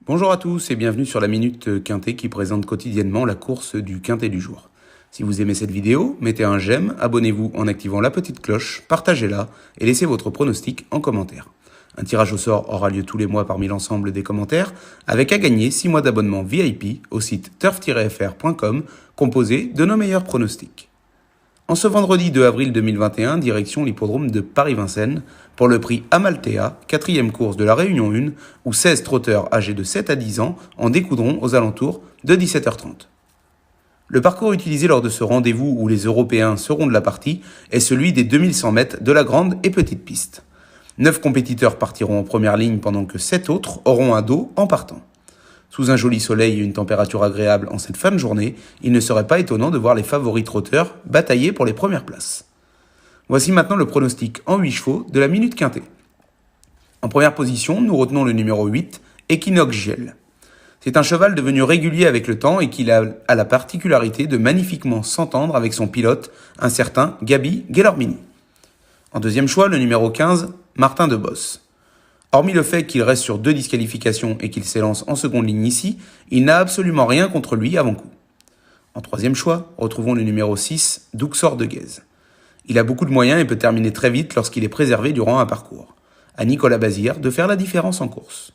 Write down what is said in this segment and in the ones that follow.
Bonjour à tous et bienvenue sur la Minute Quintet qui présente quotidiennement la course du Quintet du jour. Si vous aimez cette vidéo, mettez un j'aime, abonnez-vous en activant la petite cloche, partagez-la et laissez votre pronostic en commentaire. Un tirage au sort aura lieu tous les mois parmi l'ensemble des commentaires, avec à gagner 6 mois d'abonnement VIP au site turf-fr.com composé de nos meilleurs pronostics. En ce vendredi 2 avril 2021, direction l'hippodrome de Paris-Vincennes pour le prix Amaltea, 4e course de la Réunion 1, où 16 trotteurs âgés de 7 à 10 ans en découdront aux alentours de 17h30. Le parcours utilisé lors de ce rendez-vous où les Européens seront de la partie est celui des 2100 mètres de la grande et petite piste. 9 compétiteurs partiront en première ligne pendant que 7 autres auront un dos en partant. Sous un joli soleil et une température agréable en cette fin de journée, il ne serait pas étonnant de voir les favoris trotteurs batailler pour les premières places. Voici maintenant le pronostic en 8 chevaux de la Minute Quintet. En première position, nous retenons le numéro 8, Equinox Giel. C'est un cheval devenu régulier avec le temps et qui a la particularité de magnifiquement s'entendre avec son pilote, un certain Gabi Guelormini. En deuxième choix, le numéro 15, Martin de Boss. Hormis le fait qu'il reste sur 2 disqualifications et qu'il s'élance en seconde ligne ici, il n'a absolument rien contre lui avant coup. En troisième choix, retrouvons le numéro 6, Duxor de Guèze. Il a beaucoup de moyens et peut terminer très vite lorsqu'il est préservé durant un parcours. À Nicolas Bazir de faire la différence en course.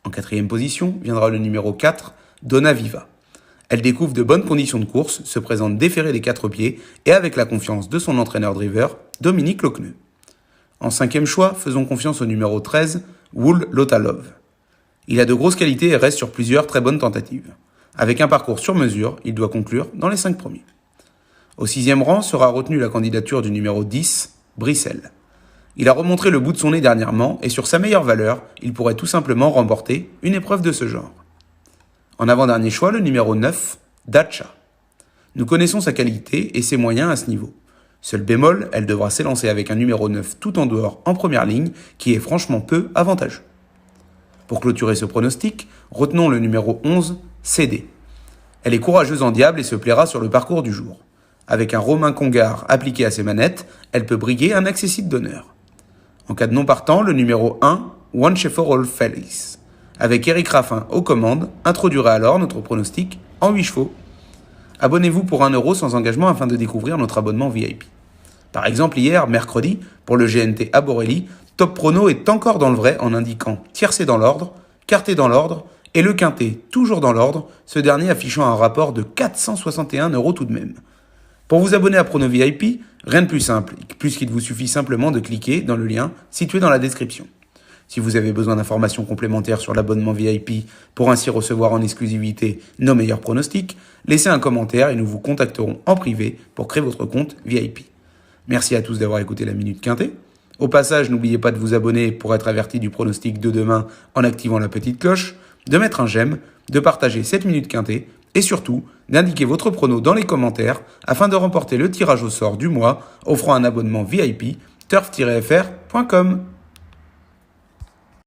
En quatrième position viendra le numéro 4, Donna Viva. Elle découvre de bonnes conditions de course, se présente déférée des 4 pieds et avec la confiance de son entraîneur driver, Dominique Lochneux. En cinquième choix, faisons confiance au numéro 13, Wool Lotalov. Il a de grosses qualités et reste sur plusieurs très bonnes tentatives. Avec un parcours sur mesure, il doit conclure dans les 5 premiers. Au 6e rang sera retenue la candidature du numéro 10, Brissel. Il a remontré le bout de son nez dernièrement et sur sa meilleure valeur, il pourrait tout simplement remporter une épreuve de ce genre. En avant-dernier choix, le numéro 9, Dacha. Nous connaissons sa qualité et ses moyens à ce niveau. Seul bémol, elle devra s'élancer avec un numéro 9 tout en dehors en première ligne, qui est franchement peu avantageux. Pour clôturer ce pronostic, retenons le numéro 11, CD. Elle est courageuse en diable et se plaira sur le parcours du jour. Avec un Romain Congar appliqué à ses manettes, elle peut briguer un accessible d'honneur. En cas de non partant, le numéro 1, One for All Felix. Avec Eric Raffin aux commandes, introduira alors notre pronostic en 8 chevaux. Abonnez-vous pour 1 € sans engagement afin de découvrir notre abonnement VIP. Par exemple, hier, mercredi, pour le GNT à Borelli, Top Prono est encore dans le vrai en indiquant tiercé dans l'ordre, quarté dans l'ordre et le quintet toujours dans l'ordre, ce dernier affichant un rapport de 461 € tout de même. Pour vous abonner à Prono VIP, rien de plus simple, puisqu'il vous suffit simplement de cliquer dans le lien situé dans la description. Si vous avez besoin d'informations complémentaires sur l'abonnement VIP pour ainsi recevoir en exclusivité nos meilleurs pronostics, laissez un commentaire et nous vous contacterons en privé pour créer votre compte VIP. Merci à tous d'avoir écouté la Minute Quintet. Au passage, n'oubliez pas de vous abonner pour être averti du pronostic de demain en activant la petite cloche, de mettre un j'aime, de partager cette Minute Quintet et surtout d'indiquer votre prono dans les commentaires afin de remporter le tirage au sort du mois offrant un abonnement VIP turf-fr.com.